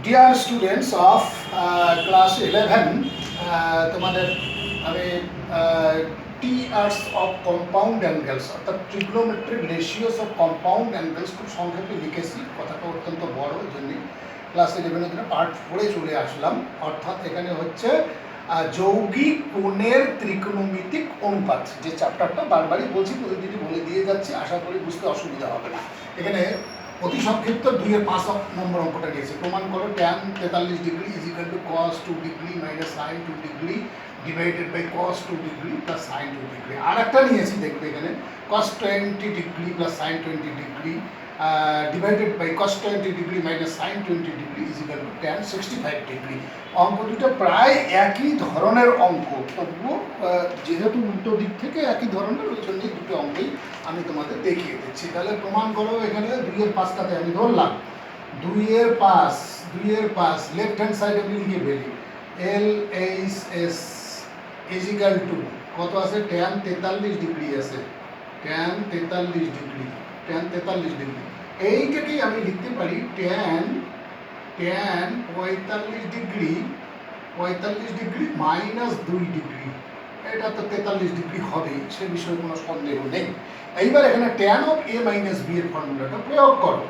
Dear students of class 11, তোমাদের আমি টি arts of compound angles অর্থাৎ trigonometric ratios of compound angles খুব সংক্ষেপে লিখেছি। কথাটা অত্যন্ত বড়, ওই জন্যে ক্লাস 11-এর দিনে পার্ট 4-এ চলে আসলাম। অর্থাৎ এখানে হচ্ছে যৌগিক কোণের ত্রিকোণমিতিক অনুপাত, যে চ্যাপ্টারটা বারবারই বলছি, প্রতিদিনই বলে দিয়ে যাচ্ছি, আশা করি বুঝতে অসুবিধা হবে না। এখানে অতি সংক্ষিপ্ত 2-5 নম্বর অঙ্কটা নিয়েছে। প্রমাণ করো tan 43 degree is equal to cos 2 degree minus sin 2 degree divided by cos 2 degree plus sin 2 degree. আর একটা নিয়েছি, দেখবে এখানে cos 20 degree plus sin 20 degree divided by cos 20 degree minus sin 20 degree is equal to tan 65 degree. অঙ্ক দুটো প্রায় একই ধরনের অঙ্ক, তবুও যেহেতু উল্টো দিক থেকে একই ধরনের, ওই জন্য দুটো অঙ্কেই আমি তোমাদের দেখিয়ে দিচ্ছি। তাহলে প্রমাণ করো। এখানে 2-5টাতে আমি ধরলাম 2-5 লেফট হ্যান্ড সাইডে আমি লিখে ফেলি LHS ইজ ইকুয়াল টু কত আছে, tan 43 ডিগ্রি আছে, tan 43 ডিগ্রি। এইটাকেই আমি লিখতে পারি tan 45 ডিগ্রি মাইনাস 2 ডিগ্রি। এটা তো 43 ডিগ্রি হবে, সে বিষয়ে কোনো সন্দেহ নেই। এইবার এখানে tan of a minus b এর ফর্মুলাটা প্রয়োগ করো।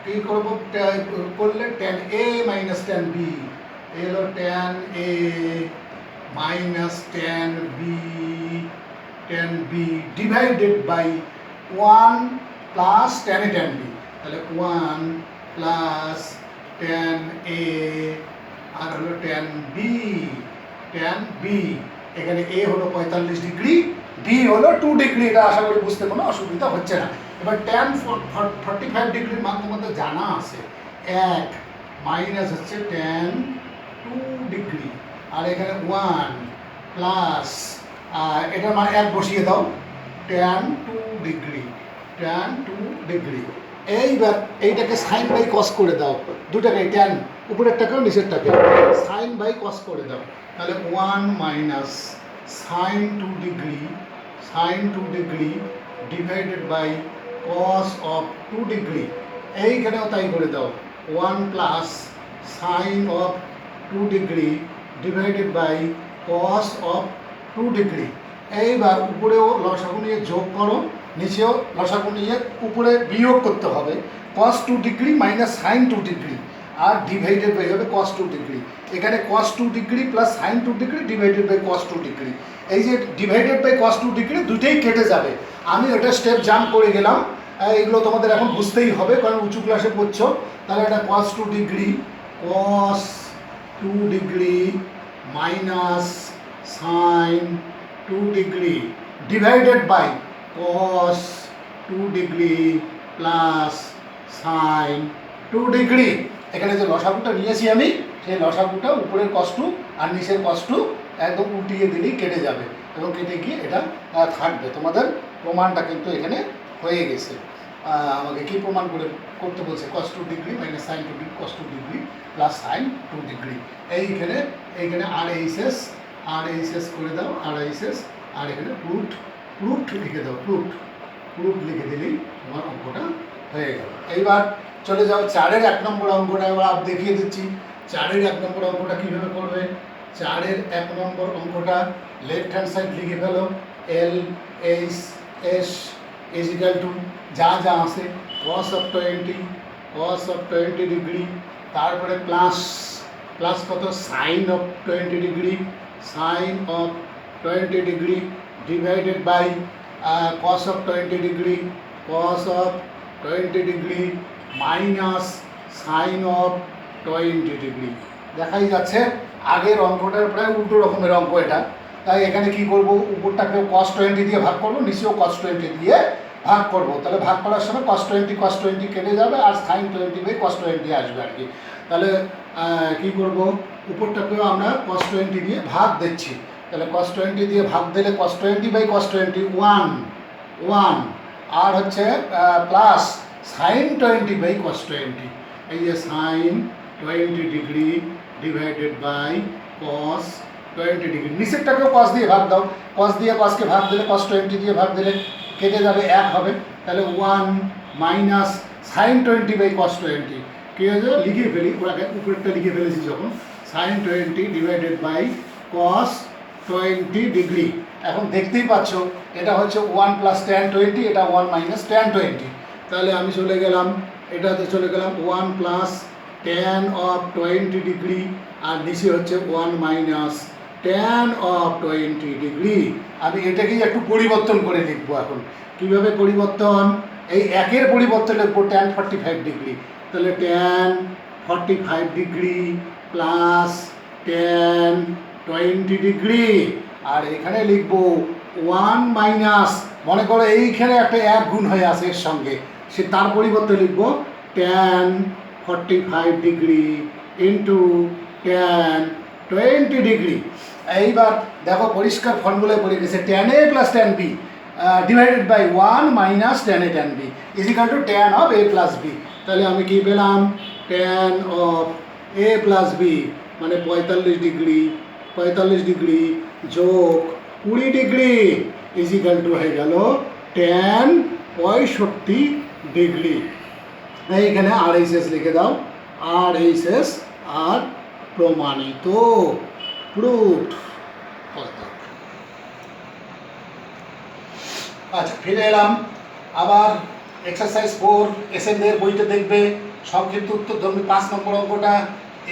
কী করবো করলে tan a minus tan b, এলো tan a minus tan b divided by 1 plus tan a tan b। তাহলে 1 প্লাস tan a আর হলো tan b। এখানে a হলো 45 ডিগ্রি, b হলো 2 ডিগ্রি। এটা আশা করি বুঝতে কোনো অসুবিধা হচ্ছে না। এবার tan 45 ডিগ্রির মান তোমাদের জানা আছে 1 মাইনাস হচ্ছে tan 2 ডিগ্রি, আর এখানে 1 প্লাস এটার মান 1 বসিয়ে দাও, tan 2 ডিগ্রি। এইবার এইটাকে সাইন বাই কস করে দাও, দুটাকে ট্যান উপরেরটাকেও নিচেরটাকে সাইন বাই কস করে দাও। তাহলে 1 minus sine 2 degree divided by cos of 2 degree. এইখানেও তাই করে দাও, 1 plus sine of 2 degree divided by cos of 2 degree. এইবার উপরেও লসাগু নিয়ে যোগ করো, নিচেও লসাগু নিয়ে উপরে বিয়োগ করতে হবে, cos 2 degree minus sine 2 degree আর ডিভাইডেড বাই হবে cos 2 ডিগ্রি। এখানে cos 2 degree plus sine 2 degree divided by cos 2 degree. এই যে ডিভাইডেড বাই cos 2 ডিগ্রি দুইটাই কেটে যাবে। আমি ওটা স্টেপ জাম্প করে গেলাম, এগুলো তোমাদের এখন বুঝতেই হবে কারণ উঁচু ক্লাসে পড়ছো। তাহলে এটা cos 2 degree minus sine 2 degree divided by cos 2 degree plus sine 2 degree. এখানে যে লসাগুটা নিয়েছি আমি, সেই লসাগুটা উপরের cos 2 আর নিচের cos 2 একদম উল্টিয়ে দিলেই কেটে যাবে এবং কেটে গিয়ে এটা থাকবে। তোমাদের প্রমাণটা কিন্তু এখানে হয়ে গেছে। আমাকে কি প্রমাণ করতে বলছে, cos 2 degree minus sine 2 degree cos 2 degree plus sine 2 degree. এইখানে RHS করে দাও, RHS, আর এখানে প্রুফড লিখে দাও, প্রুফড লিখে দিলেই তোমার অঙ্কটা হয়ে গেল। এইবার চলে যাও 4-এর 1 নম্বর অঙ্কটা। এবার দেখিয়ে দিচ্ছি 4-এর 1 নম্বর অঙ্কটা কীভাবে করবে। 4-এর 1 নম্বর অঙ্কটা লেফট হ্যান্ড সাইড লিখে ফেলো, LHS ইজ ইকুয়াল টু যা আছে cos অফ 20 ডিগ্রি, তারপরে প্লাস কত sine of 20 degree divided by cos of 20 degree minus sine of 20 degree. দেখাই যাচ্ছে আগের অঙ্কটার প্রায় উল্টো রকমের অঙ্ক এটা। তাই এখানে কি করব, উপরটাকেও cos 20 দিয়ে ভাগ করবো, নিচেও cos 20 দিয়ে ভাগ করবো। তাহলে ভাগ করার সময় cos 20 কেটে যাবে আর sin 20 বাই cos 20 আসবে আর কি। তাহলে কি করব, উপরটাকেও আমরা cos 20 দিয়ে ভাগ দিচ্ছি। তাহলে cos 20 দিয়ে ভাগ দিলে cos 20 বাই cos 20 1 আর হচ্ছে প্লাস sin 20 বাই cos 20। এই যে sin 20 degree divided by cos 20 degree. নিচেরটাকেও cos দিয়ে ভাগ দাও, cos দিয়ে cosকে ভাগ দিলে cos 20 দিয়ে ভাগ দিলে কেটে যাবে, 1 হবে। তাহলে 1 মাইনাস sin 20 বাই cos 20। কী হয়েছে লিখে ফেলি, ওটাকে উপরেরটা লিখে ফেলেছি যখন, sine 20 divided by cos 20 degree. এখন দেখতেই পাচ্ছ এটা হচ্ছে 1 প্লাস ট্যান 20, এটা 1 মাইনাস ট্যান 20। তাহলে আমি চলে গেলাম এটাতে, চলে গেলাম 1 প্লাস ট্যান অফ 20 ডিগ্রি, আর নিচে হচ্ছে 1 মাইনাস ট্যান অফ 20 ডিগ্রি। আমি এটাকেই একটু পরিবর্তন করে লিখবো এখন। কীভাবে পরিবর্তন? এই একের পরিবর্তন লিখবো ট্যান 45 ডিগ্রি। তাহলে tan 45 degree plus tan 20 degree, আর এখানে লিখবো 1 মাইনাস, মনে করো এইখানে একটা 1 গুণ হয়ে আছে এর সঙ্গে, সে তার পরিবর্তে লিখবো tan 45 degree into tan 20 degree. এইবার দেখো পরিষ্কার ফর্মুলায় পড়ে গেছে, tan A plus tan B divided by 1 minus tan A tan B is equal to tan of A plus B. তাহলে আমি কি পেলাম? Tan of A plus B মানে 45 ডিগ্রি যোগ 20 ডিগ্রি ইজ ইকুয়াল টু হয়ে গেল ট্যান 65 ডিগ্রি। এইখানে RHS লিখে দাও, RHS আর প্রমাণিত, প্রুফড। আচ্ছা, ফিরে এলাম আবার এক্সারসাইজ 4 এসএনদের বইতে দেখবে সংক্ষিপ্ত উত্তর ধর্মী 5 নম্বর অঙ্কটা।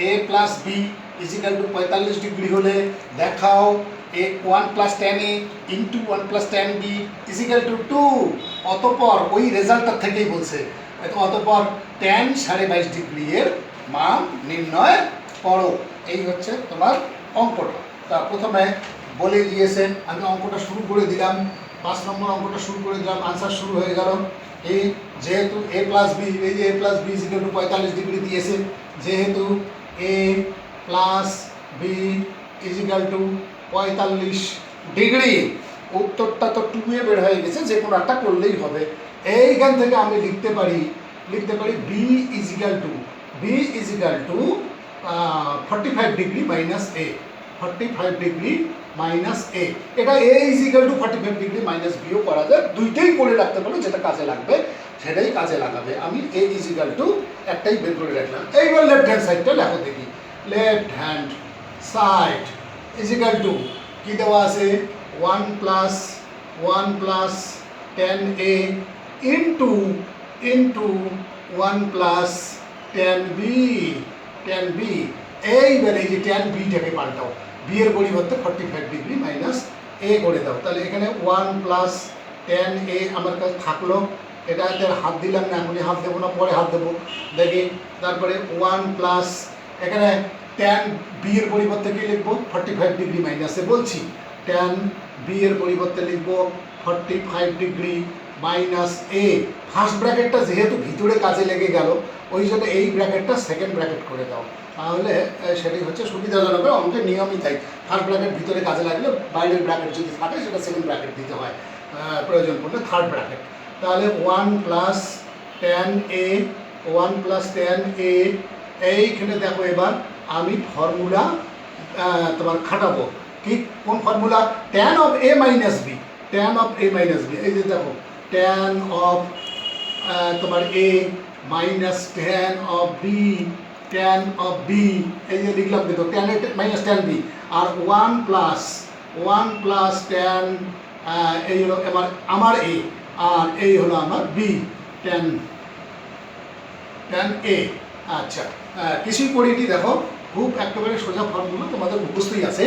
A plus b is equal to 45 degree হলে দেখাও a 1 plus tan A into 1 plus tan B is equal to 2। অতঃপর ওই রেজাল্টটার থেকেই বলছে, অতঃপর ট্যান 22.5 ডিগ্রি এর মান নির্ণয় করো। এই হচ্ছে তোমার অঙ্কটা। তা প্রথমে বলে দিয়েছেন, আমি অঙ্কটা শুরু করে দিলাম, 5 নম্বর অঙ্কটা শুরু করে দিলাম, আনসার শুরু হয়ে গেল। এই যেহেতু এ প্লাস বি, এই যে a plus b is equal to 45 degree দিয়েছে, যেহেতু a plus b is equal to 45 degree, উত্তরটা তো 2 এ বের হয়ে গেছে, যে কোনো একটা করলেই হবে। এইখান থেকে আমি লিখতে পারি b is equal to 45 degree minus a, 45 degree minus a. এটা a is equal to 45 degree minus বিও করা যায়, দুইটাই করে রাখতে পারো, যেটা কাজে লাগবে সেটাই কাজে লাগাবে। আমি এ ইজ ইকুয়াল টু একটাই বের করে রাখলাম। এইবার লেফট হ্যান্ড সাইডটা লেখো দেখি। Left hand side is equal to কী দেওয়া আছে? 1 প্লাস ট্যান এ ইন্টু 1 প্লাস ট্যান বি। এইবার এই যে ট্যান বিটাকে পাল্টাও, বি এর পরিবর্তে 45 ডিগ্রি মাইনাস এ করে দাও। তাহলে এখানে 1 প্লাস ট্যান এ আমার কাছে থাকলো, এটাতে হাত দিলাম না, এখনই হাত দেবো না, পরে হাত দেবো দেখি। তারপরে 1 প্লাস এখানে ট্যান বি এর পরিবর্তে কি লিখবো? 45 ডিগ্রি মাইনাসে বলছি, ট্যান বি এর পরিবর্তে লিখবো 45 ডিগ্রি মাইনাস এ। ফার্স্ট ব্র্যাকেটটা যেহেতু ভিতরে কাজে লেগে গেল, ওই জন্য এই ব্র্যাকেটটা সেকেন্ড ব্র্যাকেট করে দাও, তাহলে সেটাই হচ্ছে সুবিধাজনক। অঙ্কের নিয়মই তাই, ফার্স্ট ব্র্যাকেট ভিতরে কাজে লাগলে বাইরের ব্র্যাকেট যদি থাকে সেটা সেকেন্ড ব্র্যাকেট দিতে হয়, প্রয়োজন পড়লে থার্ড ব্র্যাকেট। তাহলে 1 প্লাস ট্যান এ, এইখানে দেখো এবার আমি ফর্মুলা তোমার খাটাবো। কি কোন formula? Tan of A minus B, এই যে দেখো ট্যান অফ তোমার A minus tan of B, এই যে লিখলাম কিন্তু tan A minus tan B, আর 1 প্লাস ট্যান, এই হলো আমার এ, আর এই হলো আমার বি, ট্যান এ। আচ্ছা, কিছুই করিনি, দেখো খুব একেবারে সোজা ফর্মুলা তোমাদের মুখস্থই আছে।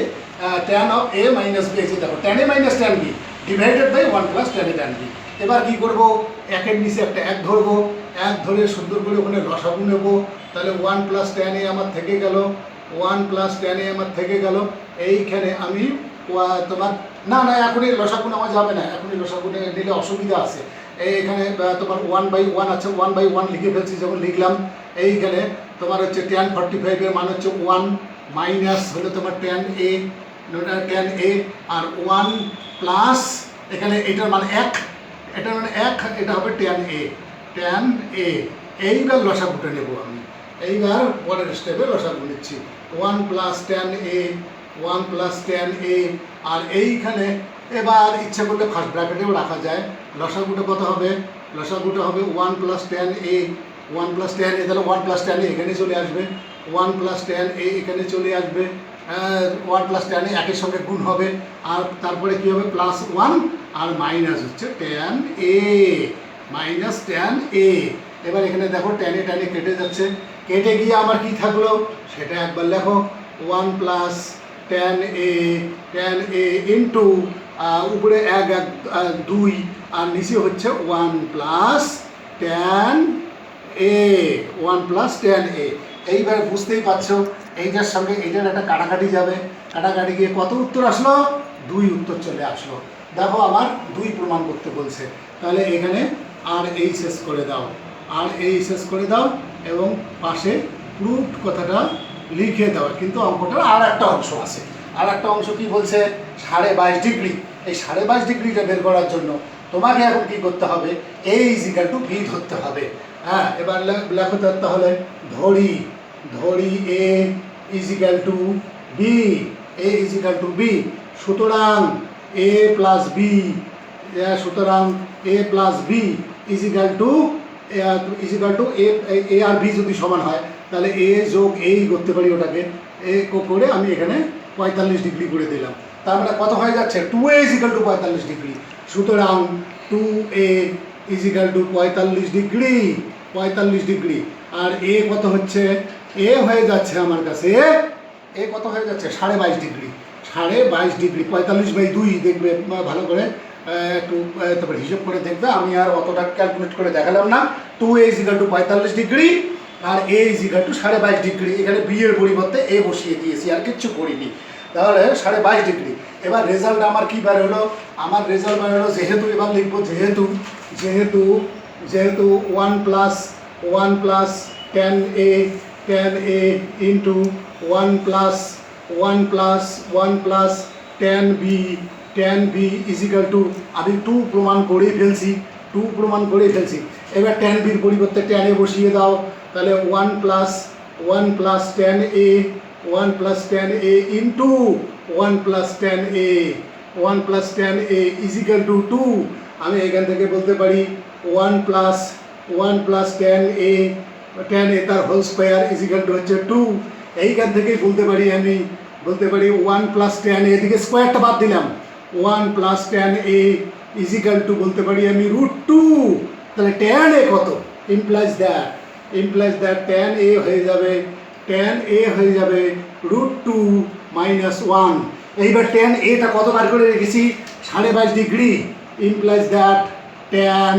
Tan of A minus B, এই যে দেখো tan A minus tan B divided by 1 plus tan A tan B. এবার কী করবো? একের নিচে একটা 1 ধরবো, 1 ধরে সুন্দর করে ওখানে লসাগু নেবো। তাহলে 1 প্লাস ট্যান এ আমার থেকে গেল, এইখানে আমি তোমার না এখনই লসাগু নেওয়া যাবে না, এখনই লসাগু নিলে অসুবিধা আছে। এইখানে তোমার 1/1 আছে, 1/1 লিখে ফেলছি, যখন লিখলাম এইখানে তোমার হচ্ছে ট্যান 45 এর মান হচ্ছে 1 মাইনাস হলো তোমার ট্যান এ, আর 1 প্লাস এখানে এটার মান 1, এটা হবে ট্যান এ। এইবার লসাগুটা নেব আমি, এইবার পরের স্টেপে লসাগু নিচ্ছি। 1 প্লাস ট্যান এ, আর এইখানে এবার ইচ্ছা করলে ফার্স্ট ব্র্যাকেটেও রাখা যায়। লসাগুটা কত হবে? 1 প্লাস ট্যান এ ওয়ান প্লাস ট্যান এ, তাহলে ওয়ান প্লাস ট্যান এ এখানে চলে আসবে, ওয়ান প্লাস ট্যান এ এখানে চলে আসবে, ওয়ান প্লাস ট্যান এ একের সঙ্গে গুণ হবে, আর তারপরে কী হবে প্লাস ওয়ান আর মাইনাস হচ্ছে ট্যান এ, মাইনাস ট্যান এ। এবার এখানে দেখো ট্যানে ট্যানে কেটে যাচ্ছে, কেটে গিয়ে আমার কি থাকলো সেটা একবার লেখো, ওয়ান প্লাস ট্যান এ ইন্টু উপরে এক এক দুই আর নিচে হচ্ছে ওয়ান প্লাস ট্যান এ, ওয়ান প্লাস ট্যান এ। এইবার বুঝতেই পারছো এইটার সঙ্গে এইটার একটা কাটাকাটি যাবে, কাটাকাটি গিয়ে কত উত্তর আসলো, 2 উত্তর চলে আসলো। দেখো আমার 2 প্রমাণ করতে বলছে, তাহলে এখানে আর এই শেষ করে দাও, আর এই শেষ করে দাও এবং পাশে প্রুফড কথাটা লিখে দাও। কিন্তু অঙ্কটার আর একটা অংশ আছে, আর একটা অংশ কি বলছে 22.5 ডিগ্রি। এই 22.5 ডিগ্রিটা বের করার জন্য তোমাকে এখন কি করতে হবে, এ ইজিক্যাল টু বি ধরতে হবে। হ্যাঁ, এবার লেখো তাহলে ধরি এ ইজিক্যাল টু বি, এ ইজিক্যাল টু বি। সুতরাং এ প্লাস বি, সুতরাং এ প্লাস বি ইজিক্যাল টু এ আর বি যদি সমান হয় তাহলে এ যোগ এই করতে পারি, ওটাকে এ করে আমি এখানে 45 ডিগ্রি করে দিলাম। তার মানে কত হয়ে যাচ্ছে 2a ইজিক্যাল টু 45 ডিগ্রি। সুতরাং 2a is equal to 45 degree, 45 degree. আর এ কত হচ্ছে, এ হয়ে যাচ্ছে আমার কাছে, এ কত হয়ে যাচ্ছে 22.5 ডিগ্রি, 22.5 ডিগ্রি। 45/2 দেখবে ভালো করে, একটু তারপরে হিসাব করে দেখবে, আমি আর অতটা ক্যালকুলেট করে দেখালাম না। 2a ইজিক্যাল টু 45 ডিগ্রি আর এ ইজিক্যাল টু 22.5 ডিগ্রি। এখানে বি এর পরিবর্তে এ বসিয়ে দিয়েছি, আর কিচ্ছু করিনি। তাহলে 22.5 ডিগ্রি। এবার রেজাল্ট আমার কী বার হলো, আমার রেজাল্ট বার হলো, যেহেতু এবার লিখবো যেহেতু 1 plus tan A into 1 plus tan B equal to, আমি 2 প্রমাণ করে ফেলছি। এবার ট্যান বির পরিবর্তে ট্যান এ বসিয়ে দাও, তাহলে 1 plus tan A into 1 plus tan A equal to 2। আমি এখান থেকে বলতে পারি 1 প্লাস ট্যান এ তার হোল স্কোয়ার ইজিক্যাল টু হচ্ছে 2। এইখান থেকেই বলতে পারি 1 প্লাস ট্যান এ, এদিকে স্কোয়ারটা বাদ দিলাম, 1 plus tan A equal to বলতে পারি আমি √2। তাহলে ট্যান এ কত, ইমপ্লাইজ দ্যাট ট্যান এ হয়ে যাবে √2 মাইনাস 1। এইবার ট্যান এটা কত বার করে রেখেছি 22.5 degree, implies that tan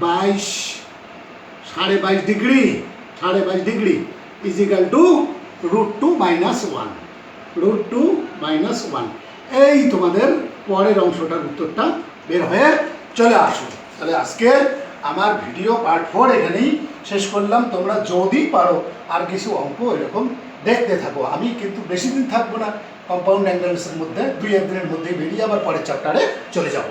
22.5 degree equal to √2 minus 1। এই তোমাদের পরের অংশটার উত্তরটা বের হয়ে চলে আসো। তাহলে আজকে আমার ভিডিও পার্ট 4 এখানেই শেষ করলাম। তোমরা যদি পারো আর কিছু অঙ্ক এরকম দেখতে থাকো। আমি কিন্তু বেশি দিন থাকবো না, কম্পাউন্ড অ্যাঙ্গেলসের মধ্যে 2-1 দিনের মধ্যেই বেরিয়ে আবার পরের চ্যাপ্টারে চলে যাবো।